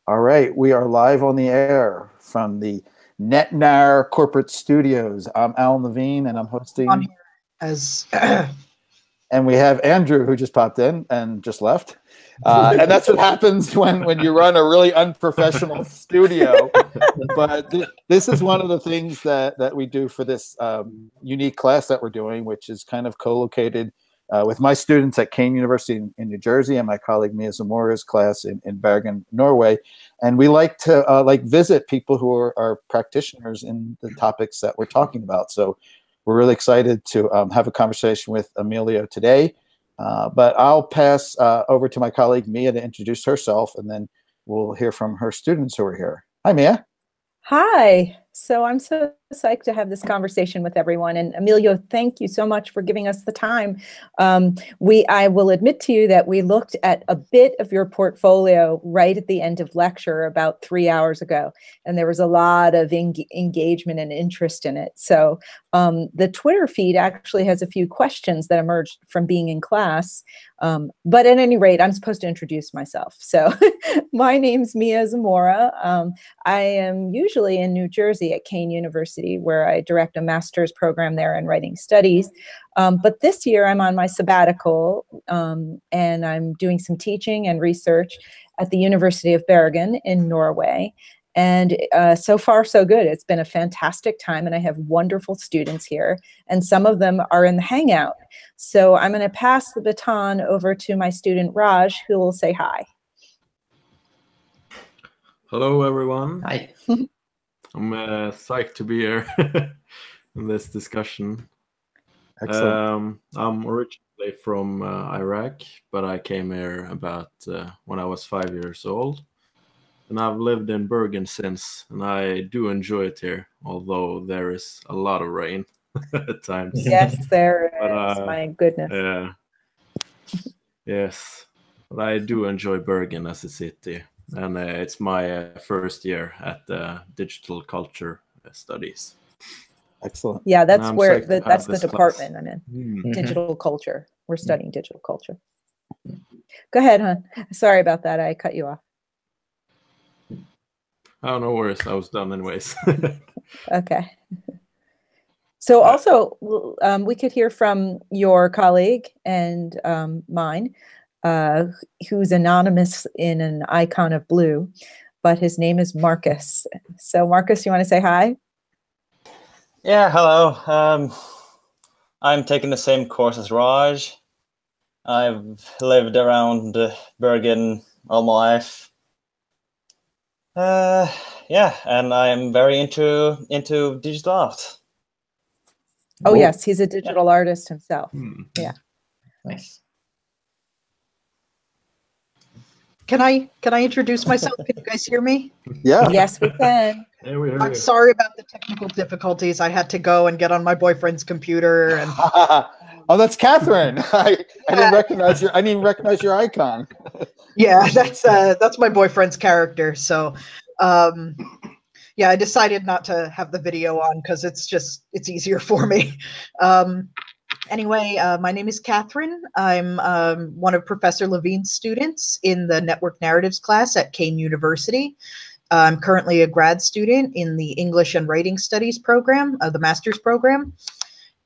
All right, we are live on the air from the NetNarr corporate studios. I'm Alan Levine, and I'm hosting. On here as and we have Andrew, who just popped in and just left. And that's what happens when you run a really unprofessional studio. But this is one of the things that we do for this unique class that we're doing, which is kind of co-located with my students at Kane University in New Jersey and my colleague Mia Zamora's class in Bergen, Norway. And we like to visit people who are practitioners in the topics that we're talking about. So we're really excited to have a conversation with Emilio today. But I'll pass over to my colleague Mia to introduce herself, and then we'll hear from her students who are here. Hi, Mia. Hi. So I'm so psyched to have this conversation with everyone. And Emilio, thank you so much for giving us the time. I will admit to you that we looked at a bit of your portfolio right at the end of lecture about 3 hours ago, and there was a lot of engagement and interest in it. So the Twitter feed actually has a few questions that emerged from being in class. But at any rate, I'm supposed to introduce myself. So my name's Mia Zamora. I am usually in New Jersey at Kane University, where I direct a master's program there in writing studies. But this year I'm on my sabbatical, and I'm doing some teaching and research at the University of Bergen in Norway. And so far, so good. It's been a fantastic time, and I have wonderful students here, and some of them are in the Hangout. So I'm going to pass the baton over to my student Raj, who will say hi. Hello, everyone. Hi. I'm psyched to be here in this discussion. Excellent. I'm originally from Iraq, but I came here about when I was 5 years old. And I've lived in Bergen since, and I do enjoy it here, although there is a lot of rain at times. Yes, there is. My goodness. Yeah. Yes, but I do enjoy Bergen as a city, and it's my first year at the digital culture studies. Excellent. Yeah, that's where that's the department I'm in. Mm-hmm. Digital culture. We're studying digital culture. Go ahead, hon. Sorry about that. I cut you off. Oh, no worries. I was done anyways. Okay. So also, we could hear from your colleague and mine, who's anonymous in an icon of blue, but his name is Marcus. So Marcus, you want to say hi? Yeah, hello. I'm taking the same course as Raj. I've lived around Bergen all my life. Yeah, and I'm very into digital art. Oh yes, he's a digital artist himself. Yeah. Nice. Can I introduce myself? Can you guys hear me? Yeah. Yes, we can. Yeah, we heard I'm you. sorry about the technical difficulties. I had to go and get on my boyfriend's computer and Oh, that's Catherine. I didn't recognize your icon. yeah, that's my boyfriend's character. So yeah, I decided not to have the video on because it's easier for me. Anyway, my name is Catherine. I'm one of Professor Levine's students in the Network Narratives class at Kane University. I'm currently a grad student in the English and Writing Studies program, the master's program.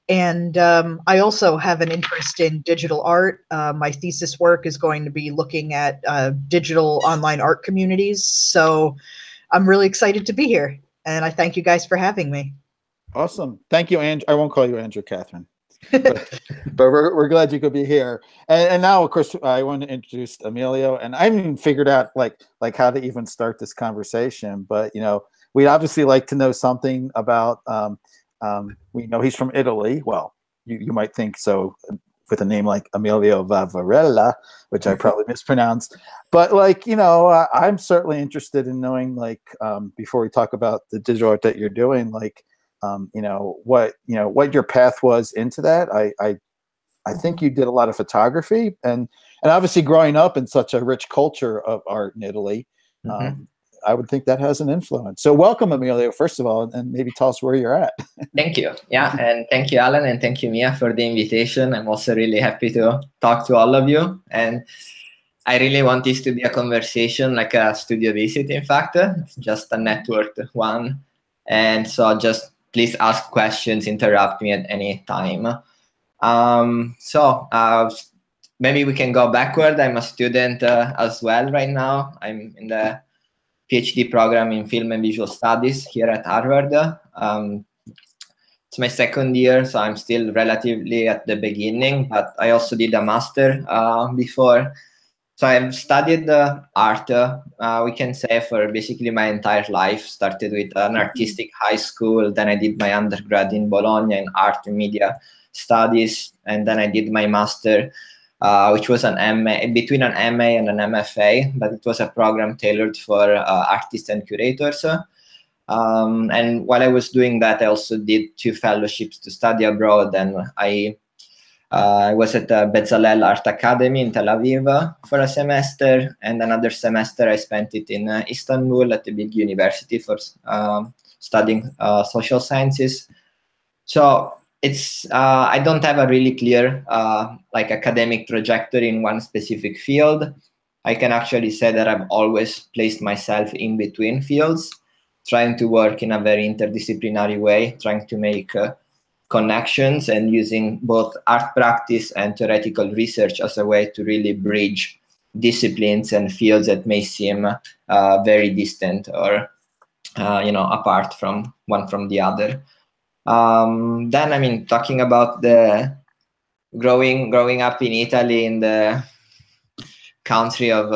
And I also have an interest in digital art. My thesis work is going to be looking at digital online art communities. So I'm really excited to be here. And I thank you guys for having me. Awesome. Thank you, Andrew. I won't call you Andrew, Catherine. But we're glad you could be here. And now, of course, I want to introduce Emilio. And I haven't even figured out like how to even start this conversation. But, we'd obviously like to know something about, we know he's from Italy. Well, you might think so with a name like Emilio Vavarella, which I probably mispronounced. But I'm certainly interested in knowing, before we talk about the digital art that you're doing, what your path was into that. I think you did a lot of photography, and obviously growing up in such a rich culture of art in Italy, I would think that has an influence. So welcome, Emilio, first of all, and maybe tell us where you're at. Thank you. Yeah, and thank you, Alan, and thank you, Mia, for the invitation. I'm also really happy to talk to all of you. And I really want this to be a conversation, like a studio visit, in fact. It's just a networked one. And so just please ask questions, interrupt me at any time. Maybe we can go backward. I'm a student as well right now. I'm in the PhD program in film and visual studies here at Harvard. It's my second year, so I'm still relatively at the beginning, but I also did a master before. So I've studied art, we can say, for basically my entire life. Started with an artistic high school, then I did my undergrad in Bologna in art and media studies, and then I did my master, which was an MA, between an MA and an MFA, but it was a program tailored for artists and curators. And while I was doing that, I also did 2 fellowships to study abroad, and I was at the Bezalel Art Academy in Tel Aviv for a semester, and another semester I spent it in Istanbul at the big university for studying social sciences. So it's I don't have a really clear like academic trajectory in one specific field. I can actually say that I've always placed myself in between fields, trying to work in a very interdisciplinary way, trying to make connections and using both art practice and theoretical research as a way to really bridge disciplines and fields that may seem very distant or apart from one from the other. Then, I mean, talking about the growing up in Italy, in the country of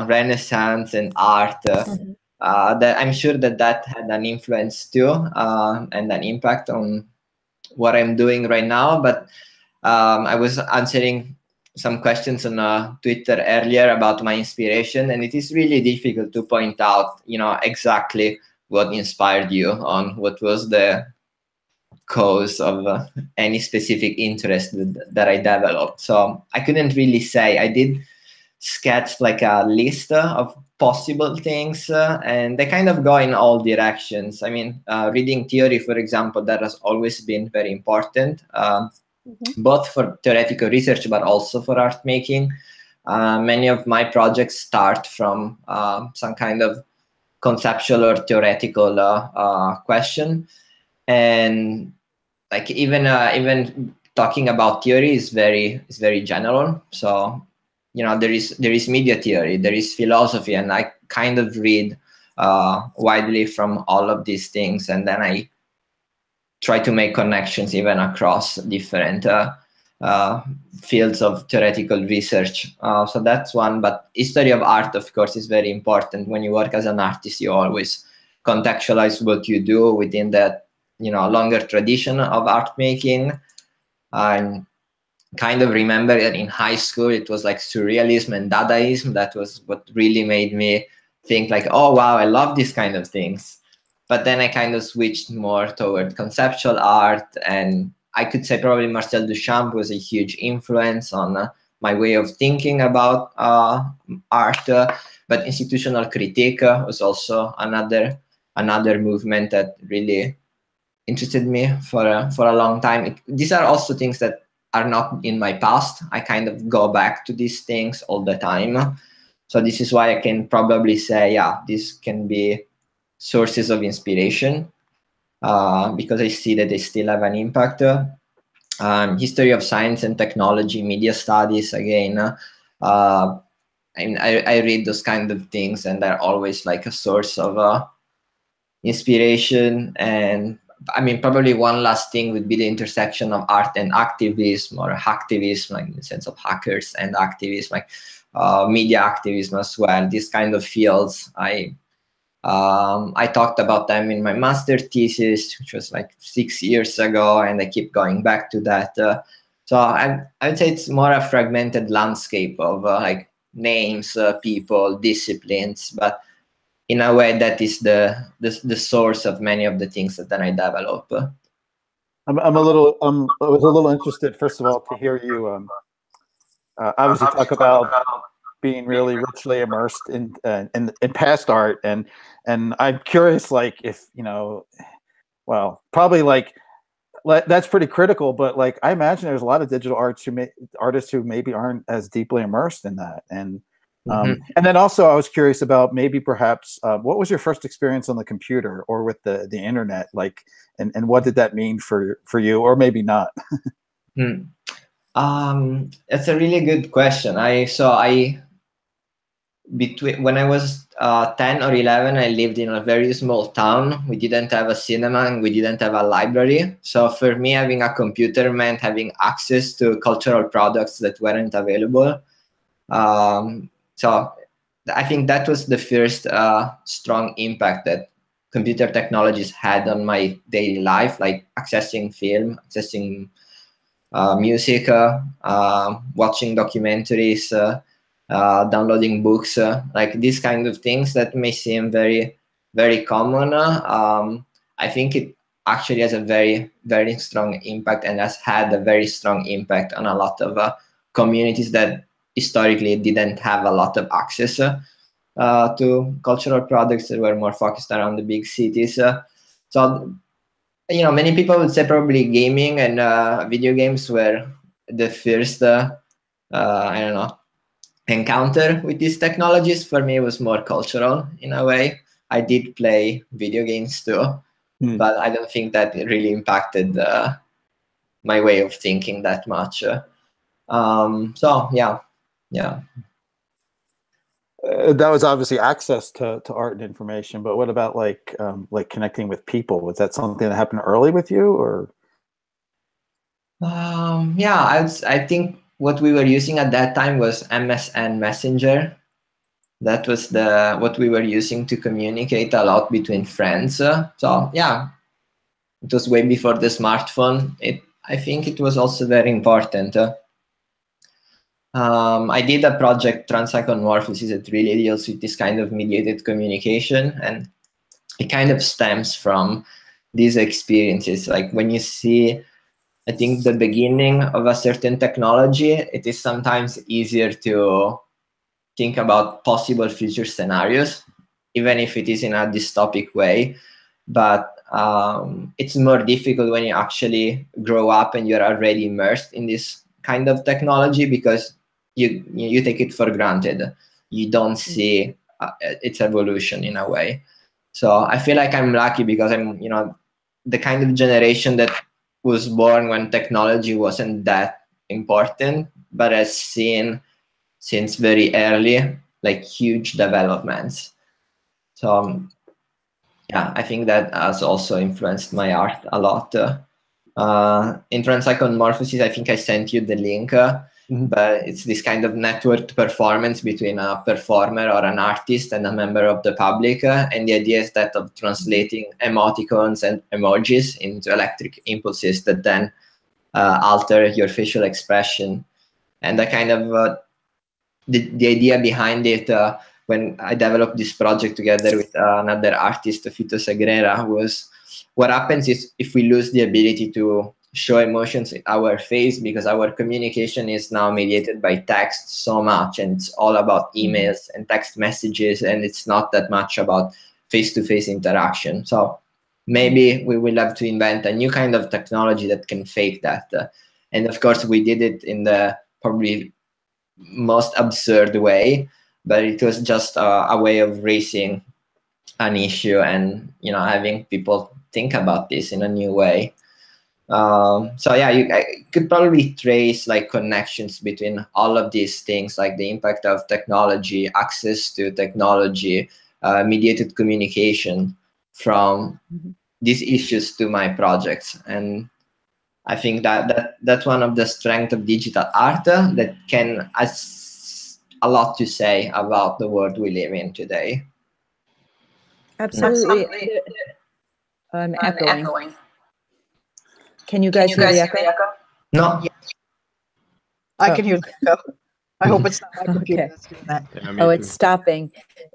Renaissance and art, that I'm sure that had an influence too, and an impact on what I'm doing right now. But I was answering some questions on Twitter earlier about my inspiration, and it is really difficult to point out, exactly what inspired you on what was the cause of any specific interest that I developed. So I couldn't really say. I did sketch like a list of possible things, and they kind of go in all directions. I mean, reading theory, for example, that has always been very important, both for theoretical research, but also for art making. Many of my projects start from some kind of conceptual or theoretical question. And like even talking about theory is very general. So there is media theory, there is philosophy, and I kind of read widely from all of these things, and then I try to make connections even across different fields of theoretical research. So that's one. But history of art, of course, is very important. When you work as an artist, you always contextualize what you do within that longer tradition of art making. And kind of remember that in high school it was like surrealism and Dadaism. That was what really made me think like, oh wow, I love these kind of things. But then I kind of switched more toward conceptual art, and I could say probably Marcel Duchamp was a huge influence on my way of thinking about art. But institutional critique was also another movement that really interested me for a long time. These are also things that are not in my past. I kind of go back to these things all the time. So this is why I can probably say, yeah, this can be sources of inspiration, because I see that they still have an impact. History of science and technology, media studies, again, I read those kind of things, and they're always like a source of inspiration. And I mean, probably one last thing would be the intersection of art and activism, or hacktivism, like in the sense of hackers and activism, like media activism as well. These kind of fields, I talked about them in my master thesis, which was like 6 years ago, and I keep going back to that. So I would say it's more a fragmented landscape of like names, people, disciplines, but in a way that is the source of many of the things that then I develop. I was a little interested, first of all, to hear you obviously talk about being really richly immersed in past art, and I'm curious, like, if well, probably like that's pretty critical, but like I imagine there's a lot of digital artists who maybe aren't as deeply immersed in that, and And then also I was curious about maybe perhaps what was your first experience on the computer or with the internet, like, and what did that mean for you, or maybe not? That's a really good question. When I was 10 or 11, I lived in a very small town. We didn't have a cinema and we didn't have a library. So for me, having a computer meant having access to cultural products that weren't available. So I think that was the first strong impact that computer technologies had on my daily life, like accessing film, accessing music, watching documentaries, downloading books, like these kind of things that may seem very, very common. I think it actually has a very, very strong impact and has had a very strong impact on a lot of communities that historically didn't have a lot of access to cultural products that were more focused around the big cities. So, many people would say probably gaming and video games were the first, I don't know, encounter with these technologies. For me, it was more cultural in a way. I did play video games too, but I don't think that it really impacted my way of thinking that much. So yeah. That was obviously access to art and information, but what about like connecting with people? Was that something that happened early with you, or? Yeah, I think what we were using at that time was MSN Messenger. That was what we were using to communicate a lot between friends. So yeah, it was way before the smartphone. I think it was also very important. I did a project, Transiconmorphosis, that really deals with this kind of mediated communication, and it kind of stems from these experiences. Like when you see, I think, the beginning of a certain technology, it is sometimes easier to think about possible future scenarios, even if it is in a dystopic way. But it's more difficult when you actually grow up and you're already immersed in this kind of technology, because you take it for granted. You don't see its evolution in a way. So I feel like I'm lucky because I'm, the kind of generation that was born when technology wasn't that important, but has seen since very early, like, huge developments. So yeah, I think that has also influenced my art a lot. In Transiconmorphosis, I think I sent you the link, but it's this kind of networked performance between a performer or an artist and a member of the public. And the idea is that of translating emoticons and emojis into electric impulses that then alter your facial expression. And the kind of the idea behind it, when I developed this project together with another artist, Fito Sagrera, was what happens is if we lose the ability to show emotions in our face, because our communication is now mediated by text so much, and it's all about emails and text messages, and it's not that much about face-to-face interaction. So maybe we will have to invent a new kind of technology that can fake that. And of course, we did it in the probably most absurd way, but it was just a way of raising an issue and having people think about this in a new way. So yeah, I could probably trace like connections between all of these things, like the impact of technology, access to technology, mediated communication, from these issues to my projects. And I think that's one of the strengths of digital art, that has a lot to say about the world we live in today. Absolutely. I'm echoing. Can you guys hear the echo? No. I can hear the echo. I hope it's not my computer that's doing that. Yeah, it's stopping.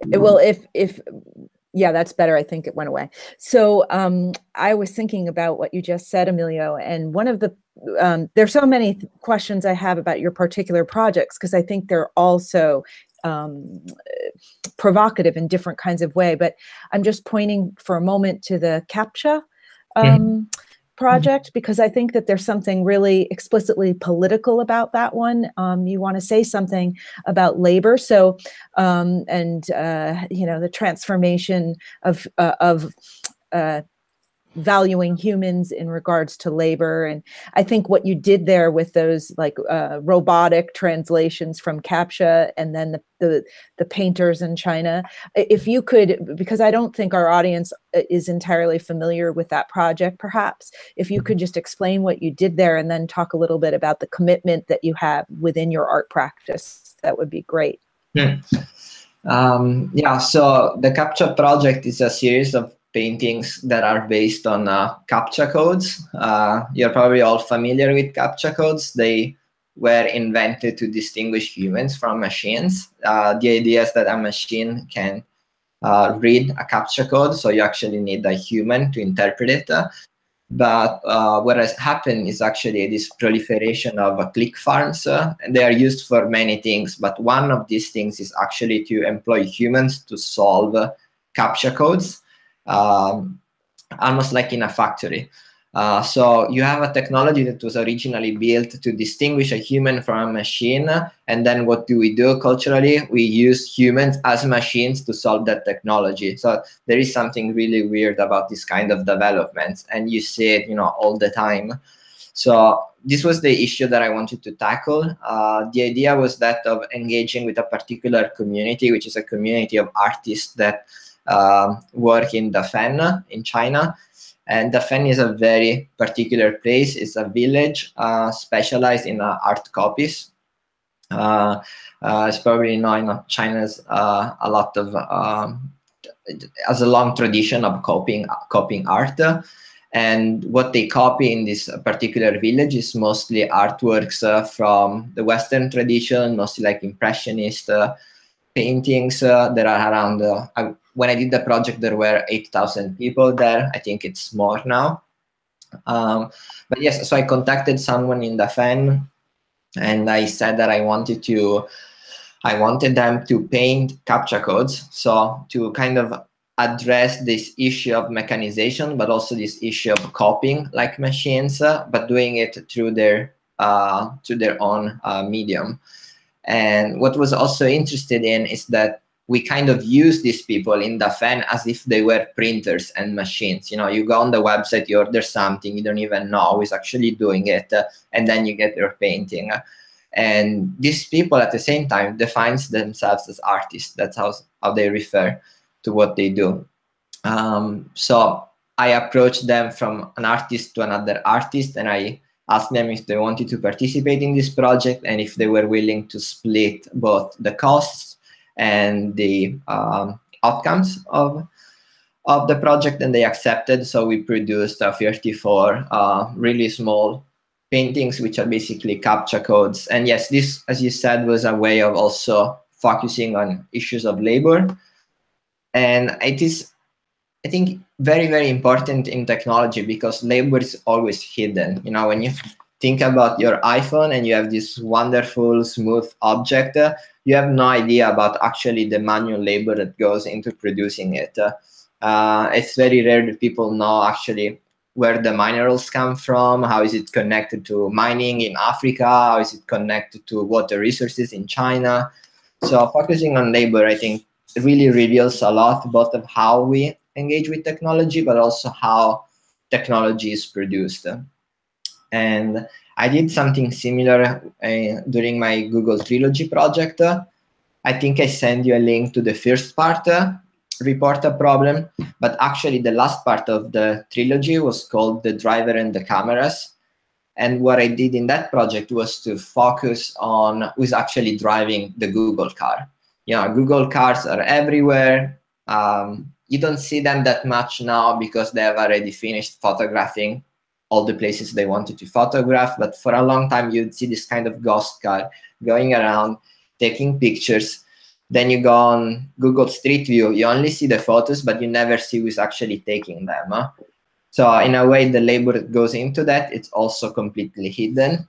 Well, if yeah, that's better. I think it went away. So I was thinking about what you just said, Emilio, and one of the there's so many questions I have about your particular projects, because I think they're also provocative in different kinds of way. But I'm just pointing for a moment to the CAPTCHA project, because I think that there's something really explicitly political about that one. You want to say something about labor, so the transformation of valuing humans in regards to labor. And I think what you did there with those robotic translations from CAPTCHA, and then the painters in China, if you could, because I don't think our audience is entirely familiar with that project, perhaps if you could just explain what you did there and then talk a little bit about the commitment that you have within your art practice, that would be great. Yeah, so the CAPTCHA project is a series of paintings that are based on CAPTCHA codes. You're probably all familiar with CAPTCHA codes. They were invented to distinguish humans from machines. The idea is that a machine can read a CAPTCHA code, so you actually need a human to interpret it. But what has happened is actually this proliferation of click farms, and they are used for many things, but one of these things is actually to employ humans to solve CAPTCHA codes, almost like in a factory. So you have a technology that was originally built to distinguish a human from a machine, and then what do we do culturally? We use humans as machines to solve that technology. So there is something really weird about this kind of developments, and you see it, all the time. So this was the issue that I wanted to tackle. The idea was that of engaging with a particular community, which is a community of artists that work in Dafan in China. And Dafan is a very particular place. It's a village specialized in art copies. It's probably China's a lot of has a long tradition of copying art. And what they copy in this particular village is mostly artworks from the Western tradition, mostly like Impressionist paintings. There are around, when I did the project, there were 8,000 people there. I think it's more now. But yes, so I contacted someone in Dafan, and I said that I wanted them to paint CAPTCHA codes, so to kind of address this issue of mechanization, but also this issue of copying like machines, but doing it through their own medium. And what was also interested in is that we kind of use these people in Dafan as if they were printers and machines. You go on the website, you order something, you don't even know who is actually doing it, and then you get your painting. And these people at the same time defines themselves as artists. That's how they refer to what they do. So I approached them from an artist to another artist, and I asked them if they wanted to participate in this project and if they were willing to split both the costs and the outcomes of the project, and they accepted. So we produced 34 really small paintings, which are basically CAPTCHA codes. And yes, this, as you said, was a way of also focusing on issues of labor. And it is, I think, very, very important in technology because labor is always hidden. When you think about your iPhone and you have this wonderful, smooth object, you have no idea about actually the manual labor that goes into producing it. It's very rare that people know actually where the minerals come from, how is it connected to mining in Africa, how is it connected to water resources in China. So focusing on labor, I think, really reveals a lot, both of how we engage with technology, but also how technology is produced. And I did something similar during my Google Trilogy project. I think I sent you a link to the first part, report a problem, but actually the last part of the trilogy was called The Driver and the Cameras. And what I did in that project was to focus on who's actually driving the Google car. Google cars are everywhere. You don't see them that much now because they have already finished photographing all the places they wanted to photograph. But for a long time, you'd see this kind of ghost car going around, taking pictures. Then you go on Google Street View, you only see the photos, but you never see who's actually taking them. So in a way, the labor that goes into that, it's also completely hidden.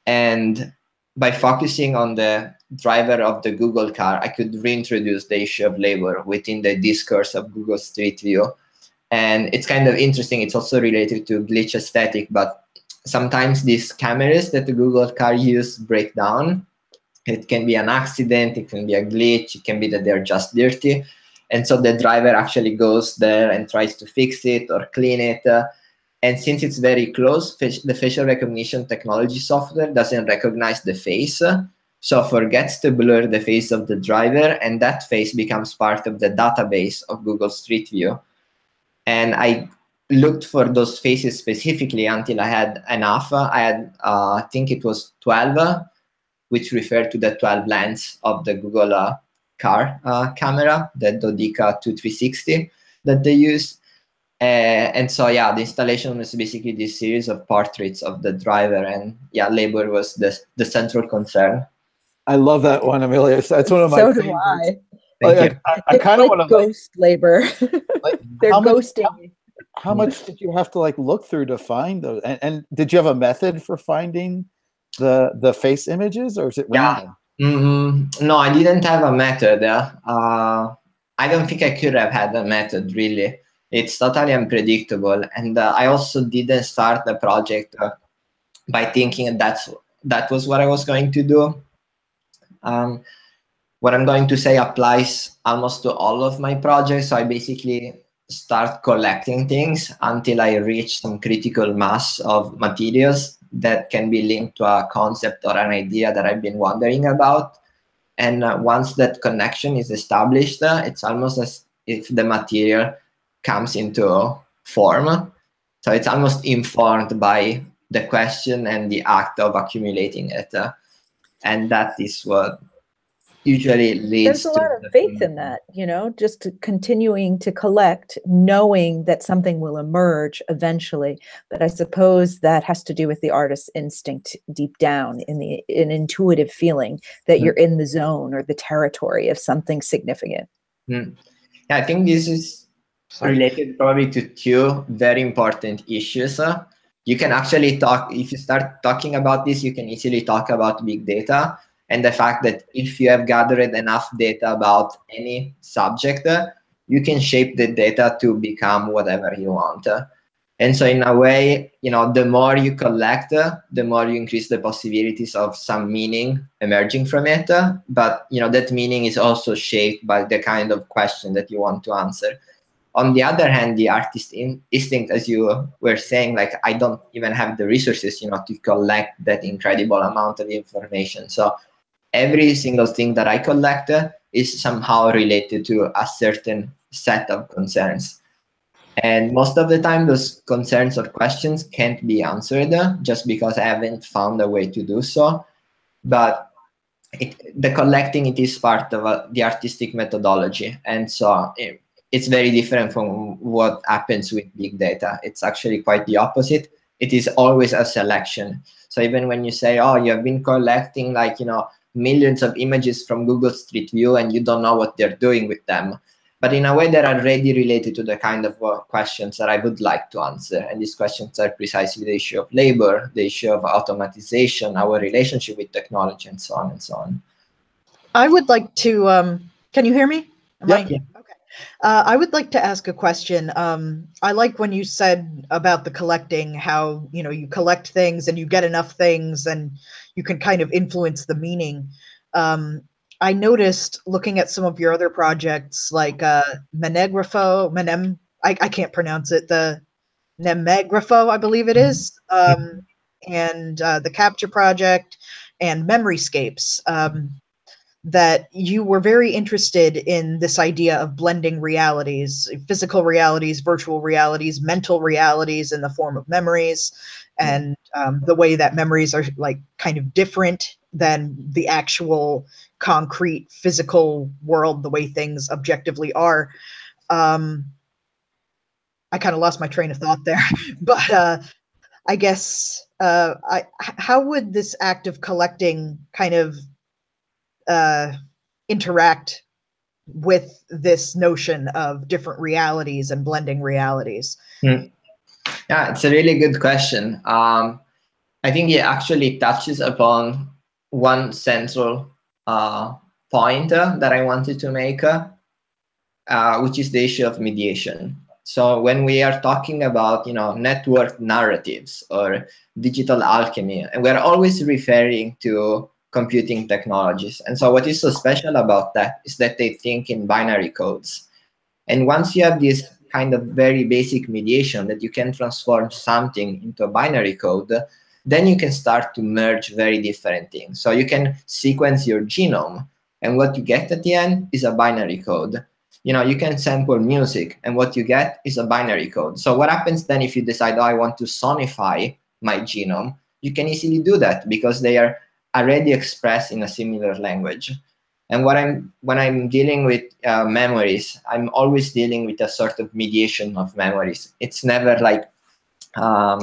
And by focusing on the driver of the Google car, I could reintroduce the issue of labor within the discourse of Google Street View. And it's kind of interesting. It's also related to glitch aesthetic, but sometimes these cameras that the Google car use break down. It can be an accident, it can be a glitch, it can be that they're just dirty. And so the driver actually goes there and tries to fix it or clean it. And since it's very close, the facial recognition technology software doesn't recognize the face. So forgets to blur the face of the driver, and that face becomes part of the database of Google Street View. And I looked for those faces specifically until I had enough. I had, I think it was 12, which referred to the 12 lens of the Google car camera, the Dodica 2360 that they use. And so, yeah, the installation was basically this series of portraits of the driver, and yeah, labor was the central concern. I love that one, Emilio. That's one of my So favorites. do I. Like, I kind of like want to ghost labor. like, They're ghosting. How much did you have to like look through to find those? And did you have a method for finding the face images, or is it random? No, I didn't have a method. I don't think I could have had a method, really. It's totally unpredictable. And I also didn't start the project by thinking that was what I was going to do. What I'm going to say applies almost to all of my projects. So I basically start collecting things until I reach some critical mass of materials that can be linked to a concept or an idea that I've been wondering about. And once that connection is established, it's almost as if the material comes into form. So it's almost informed by the question and the act of accumulating it. And that is what usually leads There's a lot of faith in that, you know, just continuing to collect, knowing that something will emerge eventually. But I suppose that has to do with the artist's instinct deep down, in an intuitive feeling that you're in the zone or the territory of something significant. Yeah, I think this is related probably to two very important issues. You can actually talk, if you start talking about this, you can easily talk about big data and the fact that if you have gathered enough data about any subject, you can shape the data to become whatever you want. And so in a way, you know, the more you collect, the more you increase the possibilities of some meaning emerging from it. But, you know, that meaning is also shaped by the kind of question that you want to answer. On the other hand, the artist instinct, as you were saying, like, I don't even have the resources, you know, to collect that incredible amount of information. So every single thing that I collect is somehow related to a certain set of concerns. And most of the time, those concerns or questions can't be answered just because I haven't found a way to do so. But the collecting, it is part of the artistic methodology. And so it's very different from what happens with big data. It's actually quite the opposite. It is always a selection. So even when you say, oh, you have been collecting, like, you know, millions of images from Google Street View and you don't know what they're doing with them. But in a way, they're already related to the kind of questions that I would like to answer. And these questions are precisely the issue of labor, the issue of automatization, our relationship with technology, and so on and so on. I would like to, can you hear me? Yeah. Okay. I would like to ask a question. I like when you said about the collecting, how, you know, you collect things and you get enough things and you can kind of influence the meaning. I noticed looking at some of your other projects, like Menegrapho, I can't pronounce it, the Nemegrapho, I believe it is, and the CAPTCHA project and Memoryscapes, that you were very interested in this idea of blending realities, physical realities, virtual realities, mental realities in the form of memories, and the way that memories are like kind of different than the actual concrete physical world, the way things objectively are. I kind of lost my train of thought there, but I guess how would this act of collecting kind of interact with this notion of different realities and blending realities? Yeah, it's a really good question. I think it actually touches upon one central point that I wanted to make, which is the issue of mediation. So when we are talking about, network narratives or digital alchemy, and we're always referring to computing technologies. And so what is so special about that is that they think in binary codes. And once you have this kind of very basic mediation that you can transform something into a binary code, then you can start to merge very different things. So you can sequence your genome, and what you get at the end is a binary code. You can sample music, and what you get is a binary code. So what happens then if you decide, oh, I want to sonify my genome? You can easily do that because they are already expressed in a similar language. And when I'm dealing with memories, I'm always dealing with a sort of mediation of memories. It's never like, how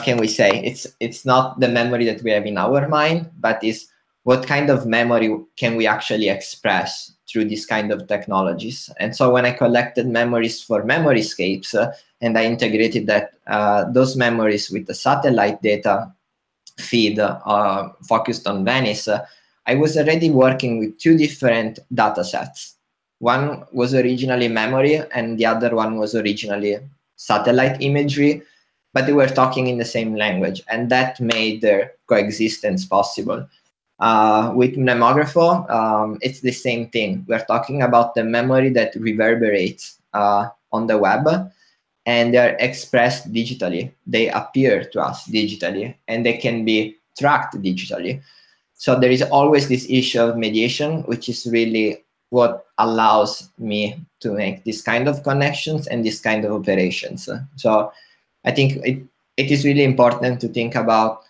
can we say? It's not the memory that we have in our mind, but is what kind of memory can we actually express through this kind of technologies. And so when I collected memories for Memoryscapes and I integrated those memories with the satellite data feed focused on Venice, I was already working with two different data sets. One was originally memory and the other one was originally satellite imagery, but they were talking in the same language, and that made their coexistence possible. With Mnemographo, it's the same thing. We're talking about the memory that reverberates on the web, and they're expressed digitally. They appear to us digitally, and they can be tracked digitally. So there is always this issue of mediation, which is really what allows me to make this kind of connections and this kind of operations. So I think it is really important to think about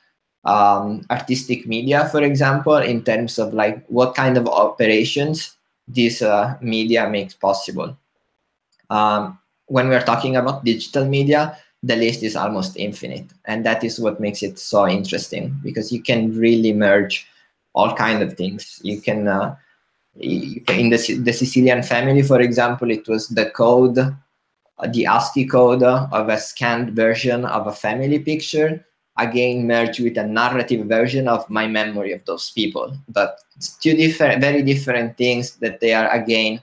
artistic media, for example, in terms of like what kind of operations this media makes possible. When we're talking about digital media, the list is almost infinite, and that is what makes it so interesting, because you can really merge all kinds of things. You can in the Sicilian family, for example, it was the code, the ASCII code of a scanned version of a family picture, again merged with a narrative version of my memory of those people. But it's two very different things that they are again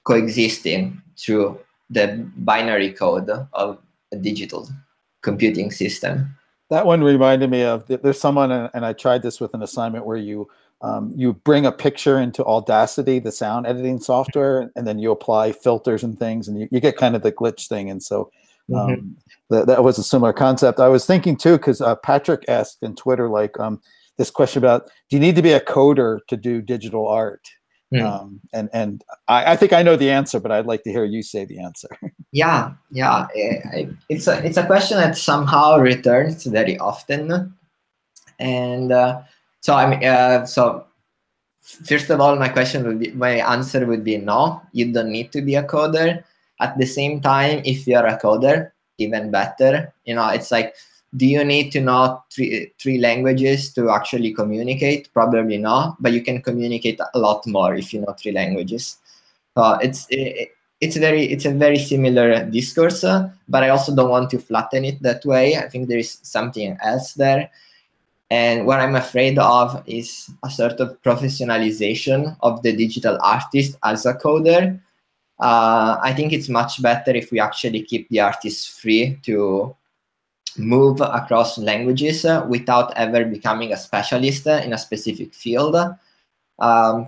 coexisting through the binary code of a digital computing system. That one reminded me of, there's someone, and I tried this with an assignment where you bring a picture into Audacity, the sound editing software, and then you apply filters and things, and you get kind of the glitch thing. And so that was a similar concept. I was thinking too, because Patrick asked in Twitter, like this question about, do you need to be a coder to do digital art? And I think I know the answer, but I'd like to hear you say the answer. Yeah. It's a question that somehow returns very often, and so first of all, my answer would be no. You don't need to be a coder. At the same time, if you're a coder, even better. It's like, do you need to know three languages to actually communicate? Probably not, but you can communicate a lot more if you know three languages. It's a very similar discourse, but I also don't want to flatten it that way. I think there is something else there. And what I'm afraid of is a sort of professionalization of the digital artist as a coder. I think it's much better if we actually keep the artists free to move across languages without ever becoming a specialist in a specific field.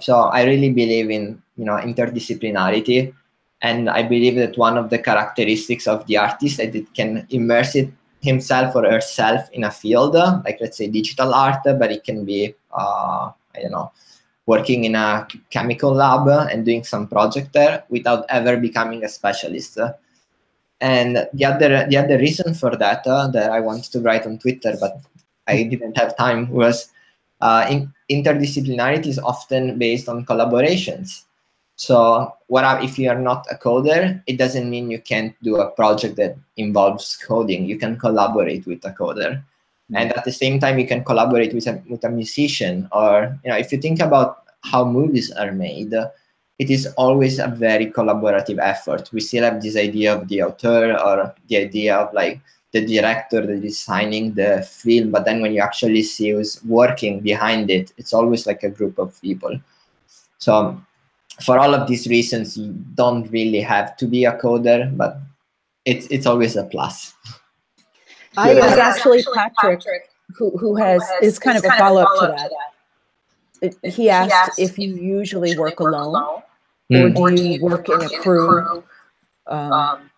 So I really believe in interdisciplinarity, and I believe that one of the characteristics of the artist is that it can immerse himself or herself in a field, like let's say digital art, but it can be working in a chemical lab and doing some project there without ever becoming a specialist. And the other reason for that that I wanted to write on Twitter, but I didn't have time, was interdisciplinarity is often based on collaborations. So if you are not a coder, it doesn't mean you can't do a project that involves coding. You can collaborate with a coder. And at the same time, you can collaborate with a musician. Or if you think about how movies are made, it is always a very collaborative effort. We still have this idea of the auteur, or the idea of like the director that is signing the film, but then when you actually see who's working behind it, it's always like a group of people. So for all of these reasons, you don't really have to be a coder, but it's always a plus. It was actually Patrick who is kind of a follow-up to that. He asked if you usually work alone, or do you work in a crew?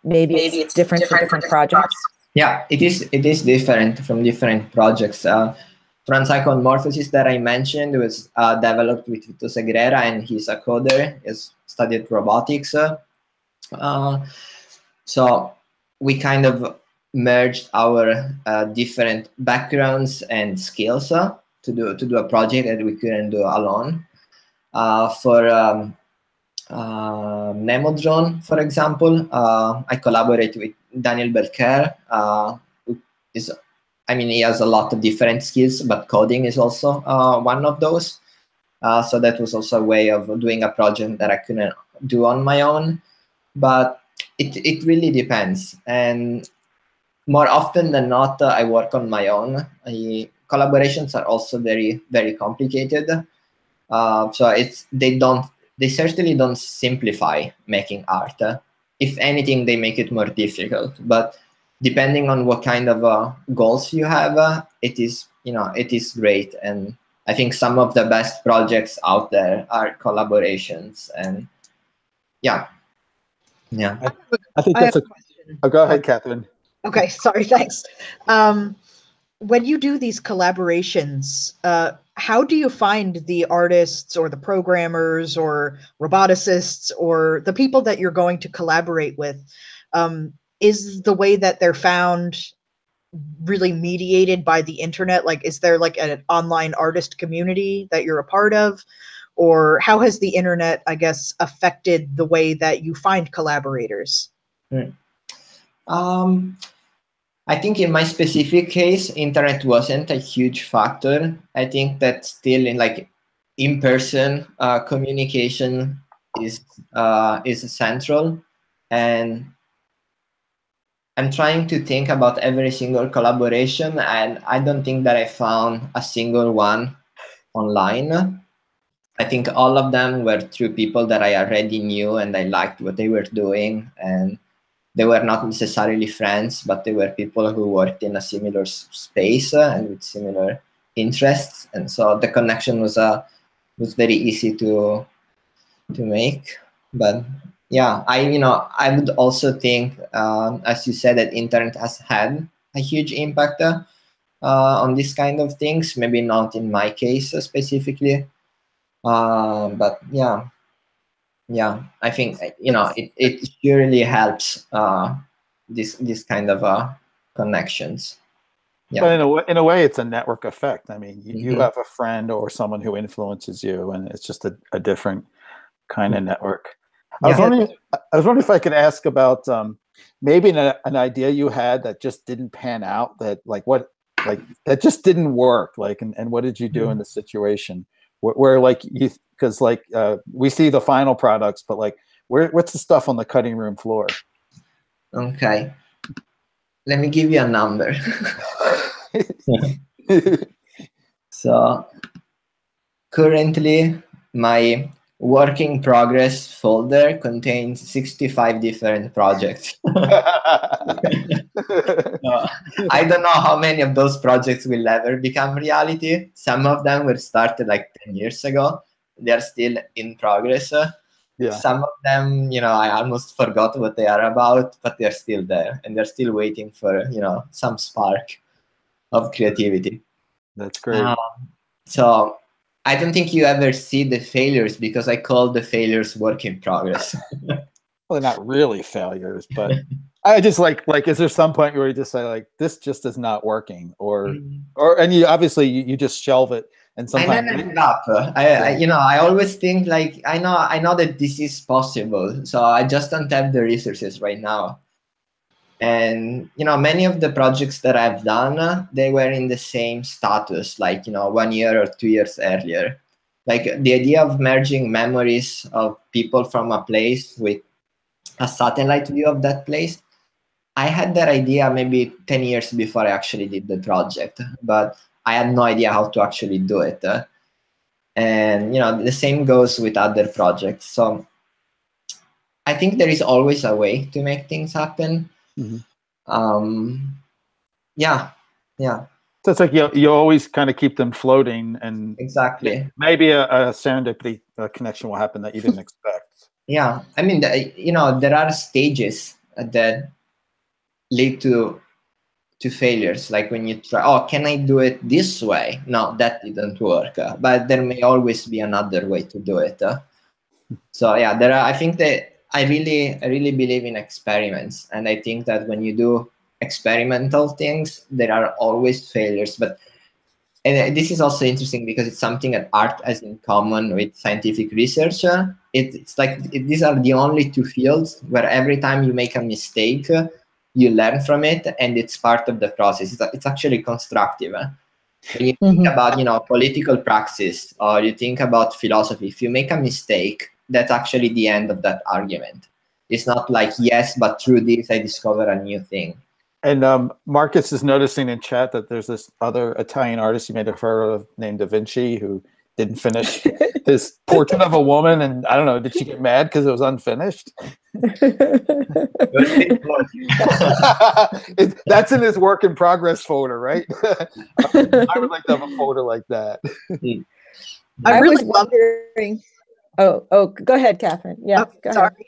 Maybe it's different for different projects. Yeah, it is different from different projects. Transpsychomorphosis that I mentioned was developed with Vito Segrera, and he's a coder. He's studied robotics. So we kind of merged our different backgrounds and skills to do a project that we couldn't do alone. For Nemodrone, for example, I collaborate with Daniel Belker. He has a lot of different skills, but coding is also one of those. So that was also a way of doing a project that I couldn't do on my own. But it really depends. And more often than not, I work on my own. Collaborations are also very, very complicated. So they certainly don't simplify making art. If anything, they make it more difficult. But depending on what kind of goals you have, it is great. And I think some of the best projects out there are collaborations. And yeah. I think that's a question. Oh, go ahead, Catherine. Okay, sorry, thanks. When you do these collaborations, how do you find the artists or the programmers or roboticists or the people that you're going to collaborate with? Is the way that they're found really mediated by the internet? Like, is there like an online artist community that you're a part of? Or how has the internet, I guess, affected the way that you find collaborators? I think in my specific case, internet wasn't a huge factor. I think that still in-person communication is central. And I'm trying to think about every single collaboration, and I don't think that I found a single one online. I think all of them were through people that I already knew and I liked what they were doing. And they were not necessarily friends, but they were people who worked in a similar space and with similar interests. And so the connection was very easy to make. But yeah, I would also think, as you said, that internet has had a huge impact on this kind of things. Maybe not in my case specifically, but yeah, I think it surely helps this kind of connections. Yeah. But in a way, it's a network effect. I mean, you have a friend or someone who influences you, and it's just a different kind of network. I was wondering if I could ask about maybe an idea you had that just didn't pan out. That just didn't work. And what did you do in the situation where because we see the final products, but what's the stuff on the cutting room floor? Okay, let me give you a number. So currently my work in progress folder contains 65 different projects. I don't know how many of those projects will ever become reality. Some of them were started 10 years ago. They're still in progress. Some of them, I almost forgot what they are about, but they're still there and they're still waiting for, some spark of creativity. That's great. So I don't think you ever see the failures because I call the failures work in progress. Well, not really failures, but I just is there some point where you just say this just is not working, and you obviously you just shelve it, and sometimes I never give up. I always think I know that this is possible, so I just don't have the resources right now. And many of the projects that I've done, they were in the same status, 1 year or 2 years earlier. The idea of merging memories of people from a place with a satellite view of that place, I had that idea maybe 10 years before I actually did the project, but I had no idea how to actually do it. And the same goes with other projects. So I think there is always a way to make things happen. Yeah. So it's like you always kind of keep them floating, and Exactly. maybe a serendipity connection will happen that you didn't expect. Yeah, I mean, there are stages that lead to failures. Like when you try, oh, can I do it this way? No, that didn't work. But there may always be another way to do it. So yeah, I think that I really believe in experiments, and I think that when you do experimental things, there are always failures. And this is also interesting because it's something that art has in common with scientific research. It's like these are the only two fields where every time you make a mistake, you learn from it, and it's part of the process. It's actually constructive. When you think about political praxis, or you think about philosophy, if you make a mistake, that's actually the end of that argument. It's not like, yes, but through this I discover a new thing. And Marcus is noticing in chat that there's this other Italian artist you may have heard of named Da Vinci who didn't finish his portrait of a woman. And I don't know, did she get mad because it was unfinished? That's in his work in progress folder, right? I would like to have a folder like that. I really was wondering. Oh, go ahead, Catherine. Yeah, go sorry. ahead.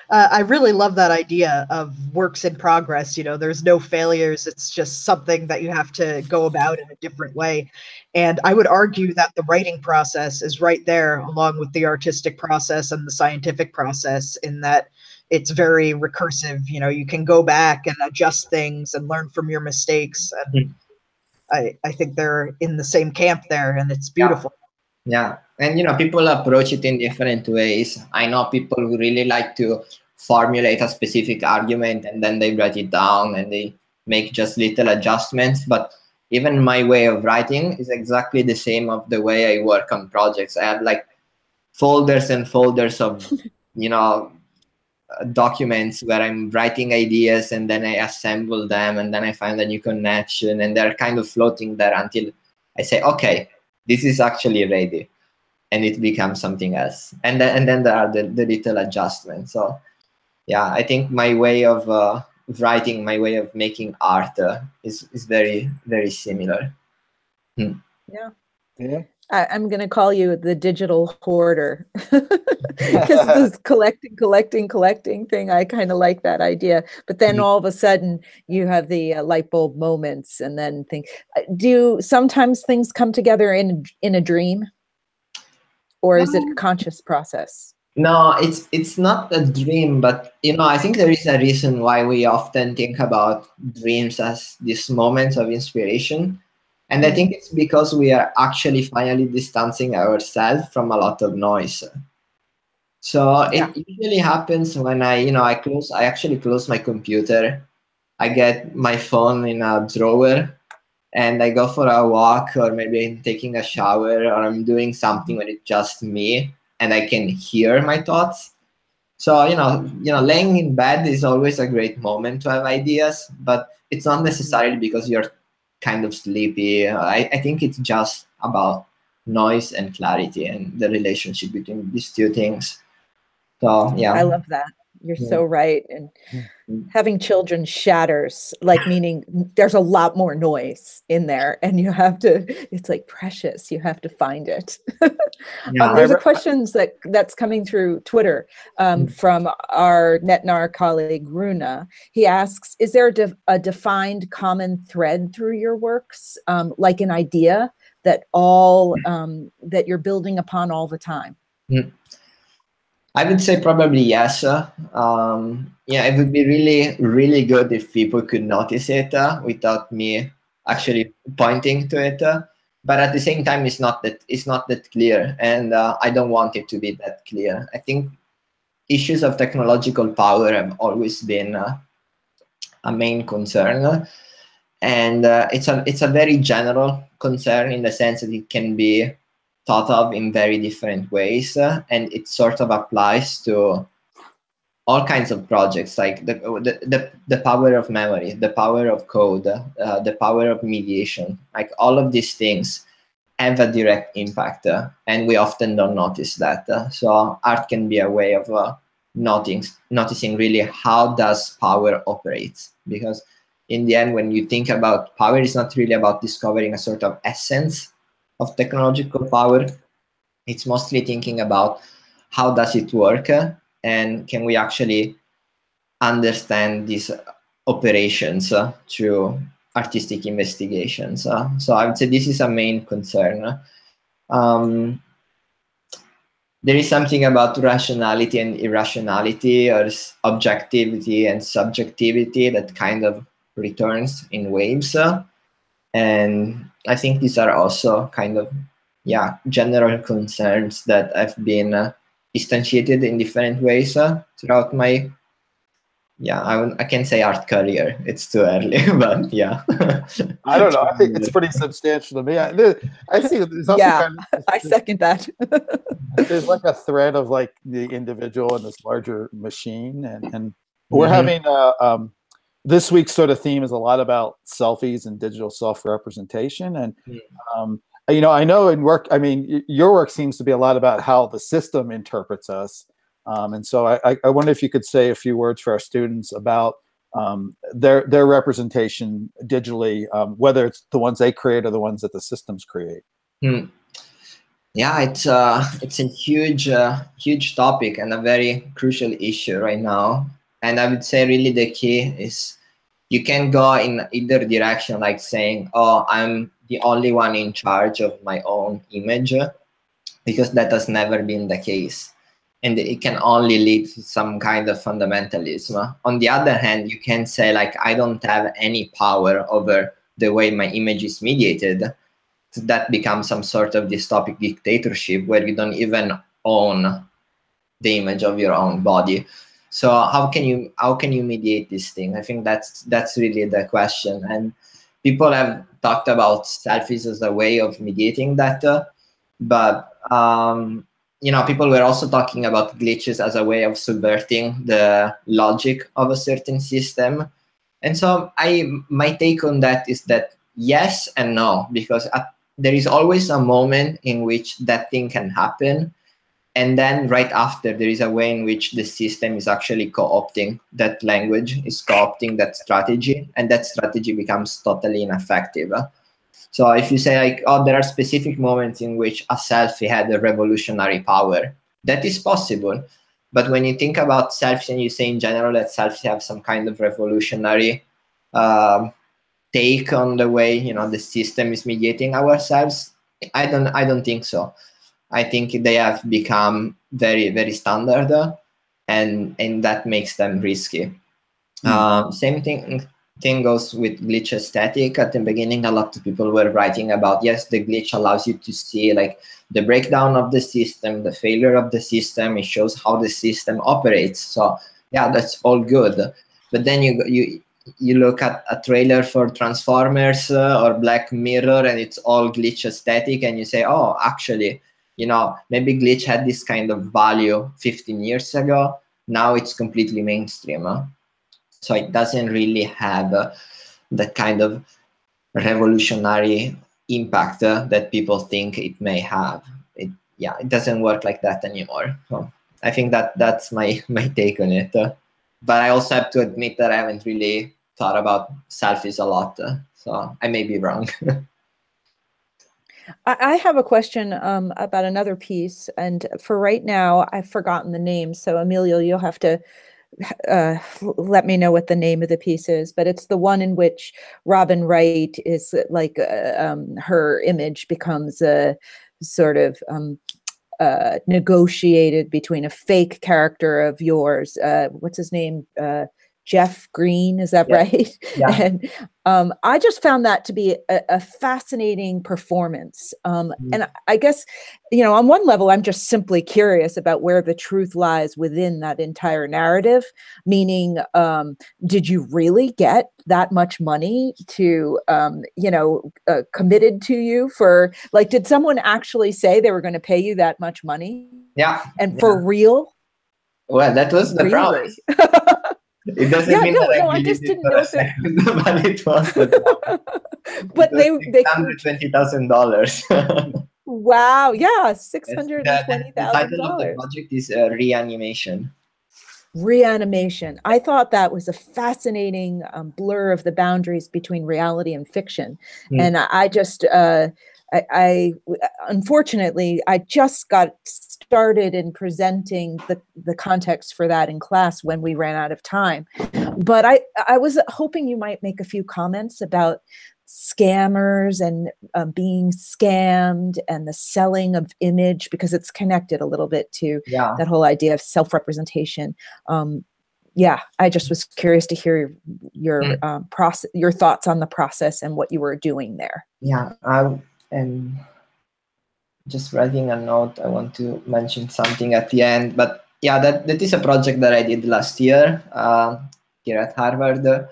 I really love that idea of works in progress. There's no failures. It's just something that you have to go about in a different way. And I would argue that the writing process is right there along with the artistic process and the scientific process, in that it's very recursive. You can go back and adjust things and learn from your mistakes. And I think they're in the same camp there, and it's beautiful. Yeah. And people approach it in different ways. I know people who really like to formulate a specific argument and then they write it down and they make just little adjustments. But even my way of writing is exactly the same of the way I work on projects. I have like folders and folders of documents where I'm writing ideas, and then I assemble them, and then I find a new connection, and they're kind of floating there until I say, okay, this is actually ready, and it becomes something else. And then there are the little adjustments. So yeah, I think my way of writing, my way of making art is very, very similar. Yeah. I'm going to call you the digital hoarder, because this collecting thing, I kind of like that idea. But then all of a sudden you have the light bulb moments, and then think, do sometimes things come together in a dream, or is it a conscious process? No, it's not a dream, but I think there is a reason why we often think about dreams as these moments of inspiration. And I think it's because we are actually finally distancing ourselves from a lot of noise. So it usually happens when I actually close my computer. I get my phone in a drawer, and I go for a walk, or maybe I'm taking a shower, or I'm doing something when it's just me and I can hear my thoughts. So, laying in bed is always a great moment to have ideas, but it's not necessarily because you're kind of sleepy. I think it's just about noise and clarity and the relationship between these two things. So yeah, I love that. You're so right. And having children shatters, like, meaning there's a lot more noise in there, and you have to, it's like precious, you have to find it. There's a question that's coming through Twitter from our NetNarr colleague Runa. He asks, is there a defined common thread through your works, like an idea that that you're building upon all the time? I would say probably yes. It would be really, really good if people could notice it without me actually pointing to it. But at the same time, it's not that clear, and I don't want it to be that clear. I think issues of technological power have always been a main concern, and it's a very general concern in the sense that it can be thought of in very different ways, and it sort of applies to all kinds of projects, like the power of memory, the power of code, the power of mediation, like all of these things. have a direct impact, and we often don't notice that. So art can be a way of noticing really how does power operates, because in the end, when you think about power, it's not really about discovering a sort of essence of technological power. It's mostly thinking about how does it work, and can we actually understand these operations through artistic investigations. So I would say this is a main concern. There is something about rationality and irrationality, or objectivity and subjectivity, that kind of returns in waves. And I think these are also kind of, yeah, general concerns that have been instantiated in different ways throughout my, I can say art career. It's too early, but yeah. I don't know. I think it's pretty substantial to me. I see there's also kind of, I second that. There's like a thread of like the individual and this larger machine, and we're having this week's sort of theme is a lot about selfies and digital self-representation, and you know, I know in work, I mean, your work seems to be a lot about how the system interprets us. And so I wonder if you could say a few words for our students about their representation digitally, whether it's the ones they create or the ones that the systems create. Yeah, it's a huge topic and a very crucial issue right now. And I would say really the key is you can go in either direction, like saying, oh, I'm the only one in charge of my own image, because that has never been the case. And it can only lead to some kind of fundamentalism. On the other hand, you can say, like, I don't have any power over the way my image is mediated. So that becomes some sort of dystopic dictatorship where you don't even own the image of your own body. So how can you mediate this thing? I think that's really the question. And people have talked about selfies as a way of mediating that, but you know, people were also talking about glitches as a way of subverting the logic of a certain system. And so my take on that is that yes and no, because there is always a moment in which that thing can happen. And then right after, there is a way in which the system is actually co-opting that language, is co-opting that strategy, and that strategy becomes totally ineffective. So if you say, like, oh, there are specific moments in which a selfie had a revolutionary power, that is possible. But when you think about selfies and you say in general that selfies have some kind of revolutionary take on the way, you know, the system is mediating ourselves, I don't think so. I think they have become very, very standard, and that makes them risky. Same thing goes with glitch aesthetic. At the beginning, a lot of people were writing about, yes, the glitch allows you to see like the breakdown of the system, the failure of the system. It shows how the system operates. So yeah, that's all good. But then you look at a trailer for Transformers or Black Mirror, and it's all glitch aesthetic, and you say, oh, actually, you know, maybe glitch had this kind of value 15 years ago. Now it's completely mainstream. So it doesn't really have that kind of revolutionary impact that people think it may have. It doesn't work like that anymore. So I think that's my take on it. But I also have to admit that I haven't really thought about selfies a lot. So I may be wrong. I have a question about another piece, and for right now, I've forgotten the name. So Emilio, you'll have to let me know what the name of the piece is, but it's the one in which Robin Wright is like her image becomes a sort of negotiated between a fake character of yours. What's his name? Jeff Green, is that right? Yeah. And I just found that to be a fascinating performance. And I guess, you know, on one level, I'm just simply curious about where the truth lies within that entire narrative, meaning, did you really get that much money to, you know, committed to you for, like, did someone actually say they were going to pay you that much money? Yeah. And for real? Well, that was the promise. It doesn't mean that I just didn't know but it was the But they $620,000. wow, yeah, The title of the $620,000. project is Reanimation. Reanimation. I thought that was a fascinating blur of the boundaries between reality and fiction. And I just, unfortunately, I just got started in presenting the context for that in class when we ran out of time. But I was hoping you might make a few comments about scammers and being scammed and the selling of image, because it's connected a little bit to that whole idea of self-representation. Yeah, I just was curious to hear your process, your thoughts on the process and what you were doing there. Yeah, and just writing a note, I want to mention something at the end, but yeah, that is a project that I did last year here at Harvard.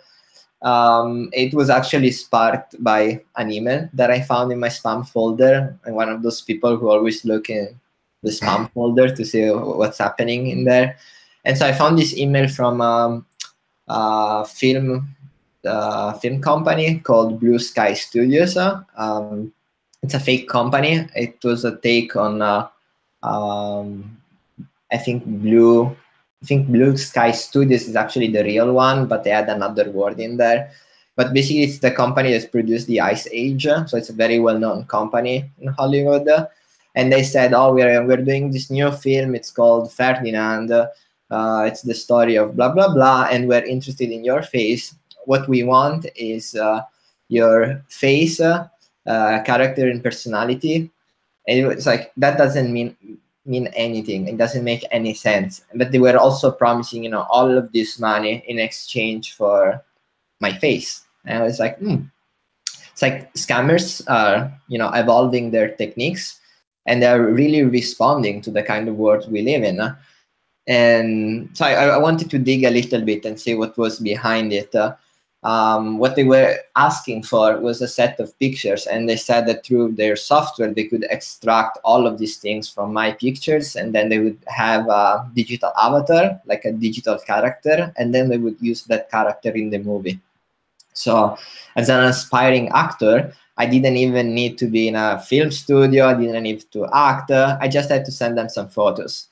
It was actually sparked by an email that I found in my spam folder. I'm one of those people who always look in the spam folder to see what's happening in there. And so I found this email from a film company called Blue Sky Studios. It's a fake company. It was a take on I think Blue Sky Studios is actually the real one, but they had another word in there. But basically, it's the company that's produced the Ice Age, so it's a very well-known company in Hollywood. And they said, "Oh, we're doing this new film. It's called Ferdinand. It's the story of blah blah blah, and we're interested in your face. What we want is your face, character, and personality." And it's like that doesn't mean anything. It doesn't make any sense. But they were also promising, you know, all of this money in exchange for my face. And I was like, it's like scammers are, you know, evolving their techniques, and they're really responding to the kind of world we live in. And so I wanted to dig a little bit and see what was behind it. What they were asking for was a set of pictures, and they said that through their software they could extract all of these things from my pictures, and then they would have a digital avatar, like a digital character, and then they would use that character in the movie. So as an aspiring actor, I didn't even need to be in a film studio. I didn't need to act. I just had to send them some photos.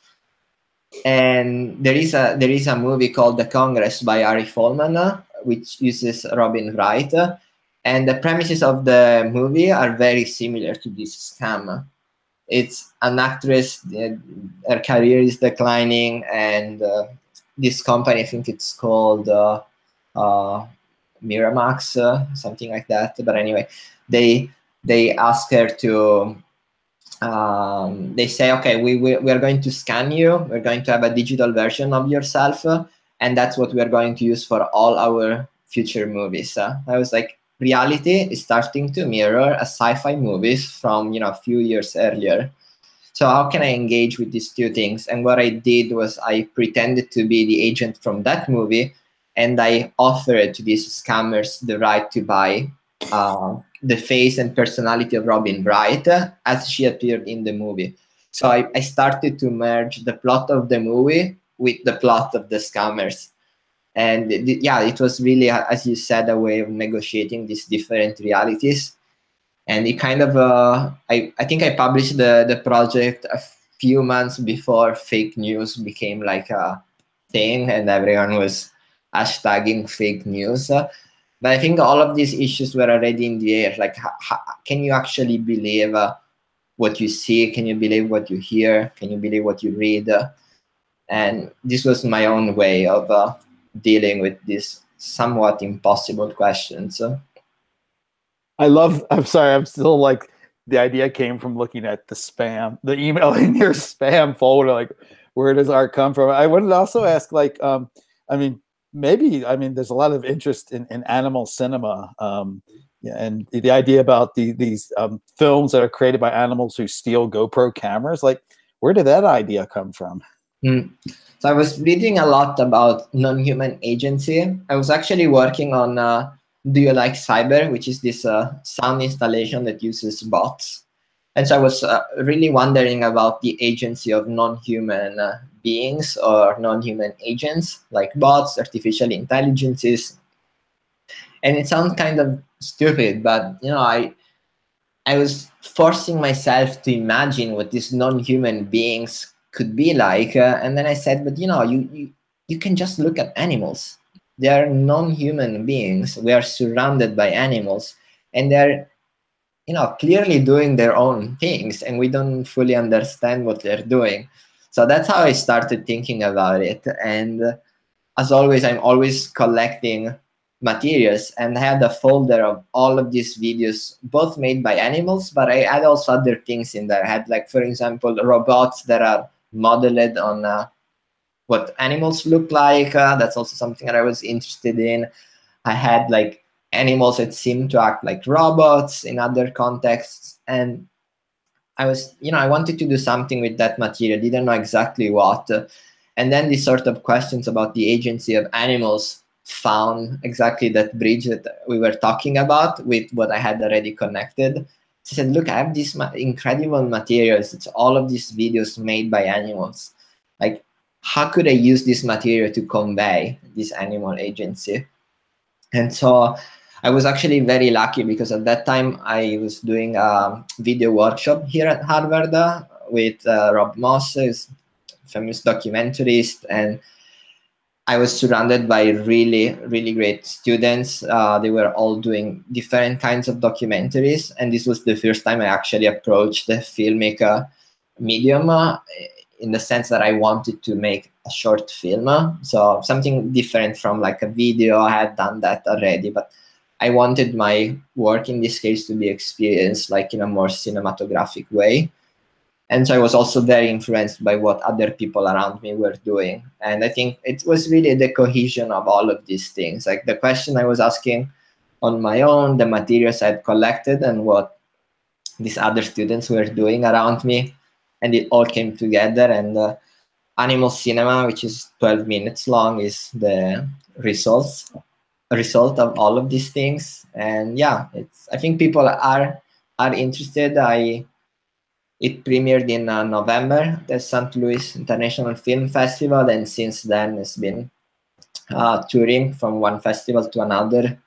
And there is a movie called The Congress by Ari Folman, which uses Robin Wright, and the premises of the movie are very similar to this scam. It's an actress, her career is declining, and this company, I think it's called Miramax, something like that. But anyway, they ask her to. They say, okay, we are going to scan you. We're going to have a digital version of yourself, and that's what we are going to use for all our future movies. I was like, reality is starting to mirror a sci-fi movies from, you know, a few years earlier. So how can I engage with these two things? And what I did was I pretended to be the agent from that movie, and I offered to these scammers the right to buy the face and personality of Robin Wright as she appeared in the movie. So I started to merge the plot of the movie with the plot of the scammers. And yeah, it was really, as you said, a way of negotiating these different realities. And it kind of, I think I published the project a few months before fake news became like a thing and everyone was hashtagging fake news. But I think all of these issues were already in the air. Like, can you actually believe what you see? Can you believe what you hear? Can you believe what you read? And this was my own way of dealing with these somewhat impossible questions. I'm sorry, I'm still like, the idea came from looking at the email in your spam folder, like, where does art come from? I would also ask, like, there's a lot of interest in animal cinema, and the idea about these films that are created by animals who steal GoPro cameras. Like, where did that idea come from? So I was reading a lot about non-human agency. I was actually working on Do You Like Cyber, which is this sound installation that uses bots. And so I was really wondering about the agency of non-human beings or non-human agents, like bots, artificial intelligences. And it sounds kind of stupid, but you know, I was forcing myself to imagine what these non-human beings could be like, and then I said, but you know, you can just look at animals. They are non-human beings. We are surrounded by animals, and they're, you know, clearly doing their own things, and we don't fully understand what they're doing. So that's how I started thinking about it. And as always, I'm always collecting materials, and I had a folder of all of these videos, both made by animals, but I had also other things in there. I had, like, for example, robots that are modeled on what animals look like. That's also something that I was interested in. I had like animals that seem to act like robots in other contexts, and I was, you know, I wanted to do something with that material, didn't know exactly what. And then these sort of questions about the agency of animals found exactly that bridge that we were talking about with what I had already connected. So I said, look, I have these incredible materials. It's all of these videos made by animals. Like, how could I use this material to convey this animal agency? And so I was actually very lucky, because at that time I was doing a video workshop here at Harvard with Rob Moss, who's a famous documentarist, and I was surrounded by really, really great students. They were all doing different kinds of documentaries, and this was the first time I actually approached the filmmaker medium, in the sense that I wanted to make a short film. So something different from like a video. I had done that already, but I wanted my work in this case to be experienced like in a more cinematographic way. And so I was also very influenced by what other people around me were doing. And I think it was really the cohesion of all of these things, like the question I was asking on my own, the materials I'd collected, and what these other students were doing around me. And it all came together. And Animal Cinema, which is 12 minutes long, is the result of all of these things. And yeah, I think people are interested. It premiered in November, the St. Louis International Film Festival, and since then it's been touring from one festival to another.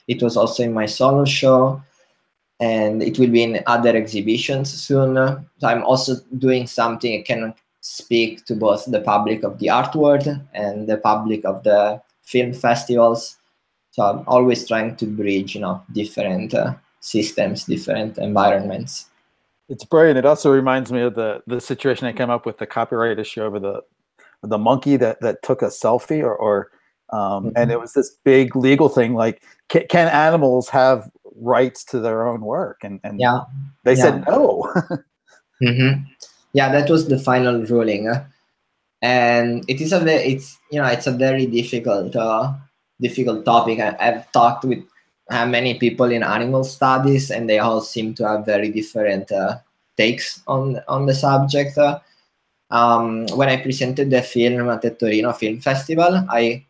It was also in my solo show, and it will be in other exhibitions soon. So I'm also doing something I can speak to both the public of the art world and the public of the film festivals. So I'm always trying to bridge, you know, different systems, different environments. It's brilliant. It also reminds me of the situation that came up with the copyright issue over the monkey that took a selfie, and it was this big legal thing, like, can animals have rights to their own work? And yeah, they said no. Yeah, that was the final ruling, and it is it's a very difficult topic. I've talked with many people in animal studies, and they all seem to have very different takes on the subject. When I presented the film at the Torino Film Festival, I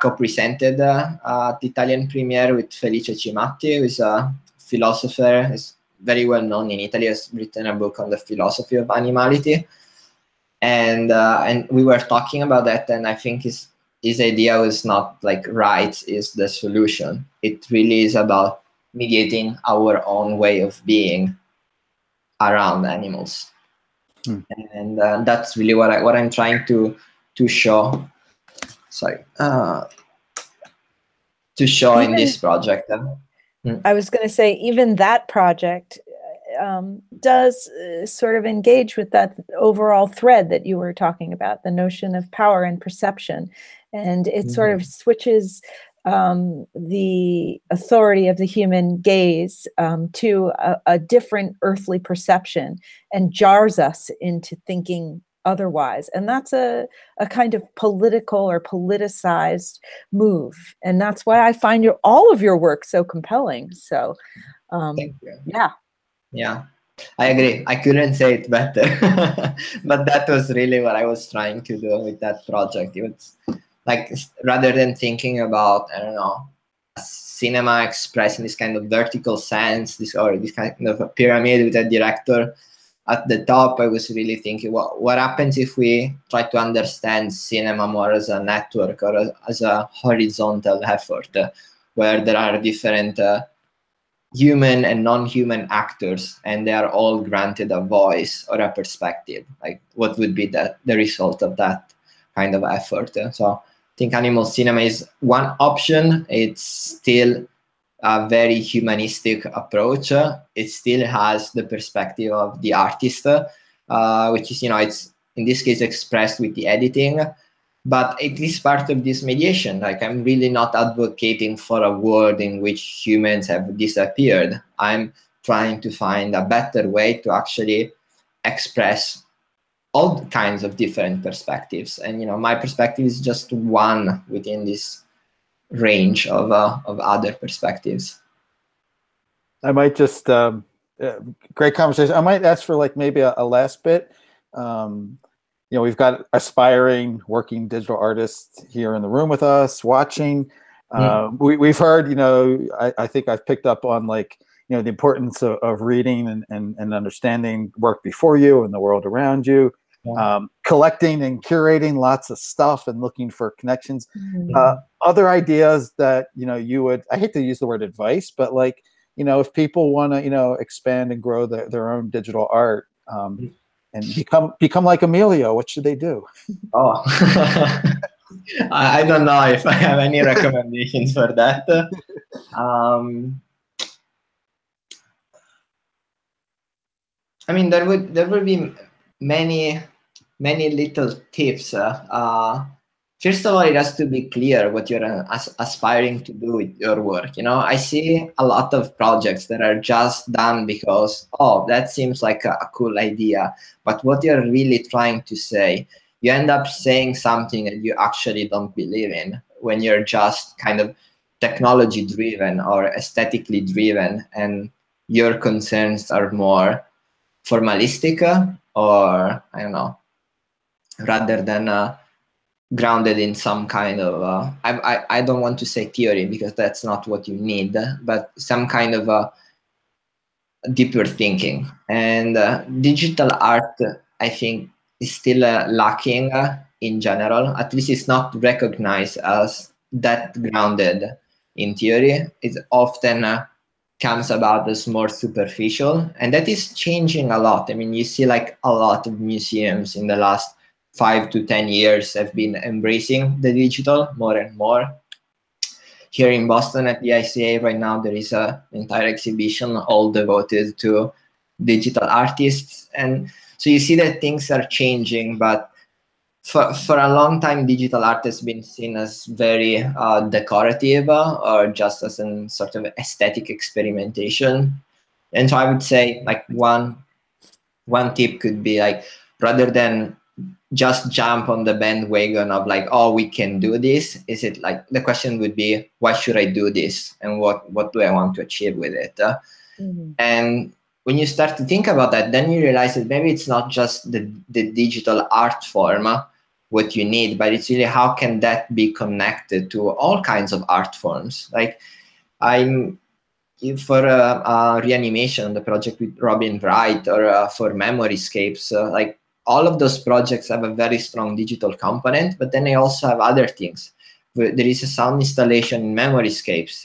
co-presented the Italian premiere with Felice Cimatti, who is a philosopher. He's very well known in Italy. Has written a book on the philosophy of animality, and we were talking about that. And I think his idea was not like rights is the solution. It really is about mediating our own way of being around animals, and that's really what I'm trying to show. Sorry, to show in this project. I was going to say, even that project does sort of engage with that overall thread that you were talking about, the notion of power and perception. And it sort of switches the authority of the human gaze to a different earthly perception, and jars us into thinking otherwise. And that's a kind of political or politicized move. And that's why I find all of your work so compelling. So Thank you. Yeah, I agree. I couldn't say it better. But that was really what I was trying to do with that project. It was like, rather than thinking about, I don't know, cinema expressed in this kind of vertical sense, this kind of a pyramid with a director at the top, I was really thinking, what happens if we try to understand cinema more as a network or as a horizontal effort? where there are different human and non-human actors, and they are all granted a voice or a perspective. Like, what would be the result of that kind of effort? So I think animal cinema is one option. It's still a very humanistic approach. It still has the perspective of the artist, which is, it's in this case expressed with the editing. But it is part of this mediation. Like, I'm really not advocating for a world in which humans have disappeared. I'm trying to find a better way to actually express all kinds of different perspectives. And, my perspective is just one within this range of other perspectives. I might just, great conversation. I might ask for like maybe a last bit. We've got aspiring working digital artists here in the room with us watching. We've heard, I think I've picked up on like, the importance of reading and understanding work before you and the world around you. Collecting and curating lots of stuff and looking for connections. Other ideas that, you would, I hate to use the word advice, but like, if people want to, expand and grow their own digital art, and become like Emilio, what should they do? Oh, I don't know if I have any recommendations for that. I mean, there would be many little tips. First of all, it has to be clear what you're aspiring to do with your work. I see a lot of projects that are just done because, that seems like a cool idea. But what you're really trying to say, you end up saying something that you actually don't believe in when you're just kind of technology driven or aesthetically driven, and your concerns are more formalistic or, I don't know, rather than grounded in some kind of I don't want to say theory, because that's not what you need, but some kind of deeper thinking. And digital art, I think, is still lacking in general. At least it's not recognized as that grounded in theory. It often comes about as more superficial, and that is changing a lot. I mean, you see like a lot of museums in the last 5 to 10 years have been embracing the digital more and more. Here in Boston at the ICA right now, there is an entire exhibition all devoted to digital artists. And so you see that things are changing, but for a long time, digital art has been seen as very decorative or just as a sort of aesthetic experimentation. And so I would say like one tip could be like, rather than just jump on the bandwagon of like, we can do this, is it like, the question would be, why should I do this? And what do I want to achieve with it? And when you start to think about that, then you realize that maybe it's not just the digital art form what you need, but it's really how can that be connected to all kinds of art forms. Like for reanimation, the project with Robin Wright, or for Memoryscapes, like all of those projects have a very strong digital component, but then they also have other things. There is a sound installation in Memoryscapes.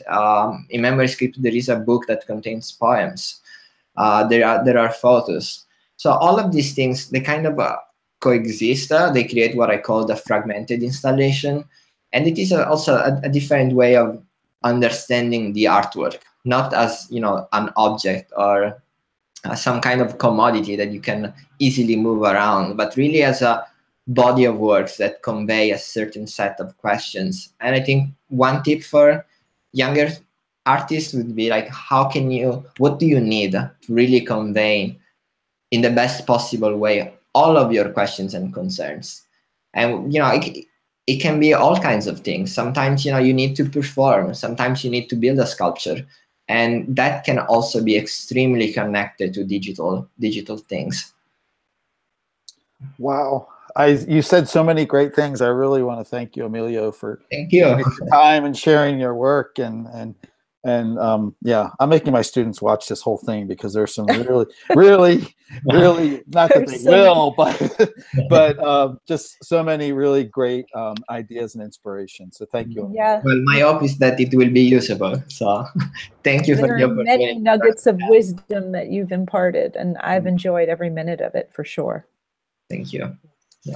In Memoryscapes, there is a book that contains poems. There are photos. So all of these things, they kind of coexist. They create what I call the fragmented installation. And it is also a different way of understanding the artwork, not as an object or some kind of commodity that you can easily move around, but really as a body of works that convey a certain set of questions. And I think one tip for younger artists would be like, what do you need to really convey in the best possible way all of your questions and concerns? And it can be all kinds of things. Sometimes you need to perform, sometimes you need to build a sculpture, and that can also be extremely connected to digital things. Wow. You said so many great things. I really want to thank you, Emilio, for thank you your time and sharing your work. And And yeah, I'm making my students watch this whole thing because there's some really, not that they will, but just so many really great ideas and inspiration. So thank you. Yeah. Well, my hope is that it will be usable. So thank you for the There are many opportunity. nuggets of wisdom that you've imparted, and I've enjoyed every minute of it for sure. Thank you. All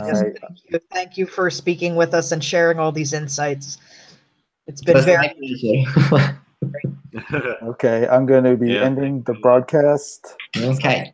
Yes, right. thank you for speaking with us and sharing all these insights. It's It been was very my pleasure. Okay, I'm going to be ending the broadcast. Okay.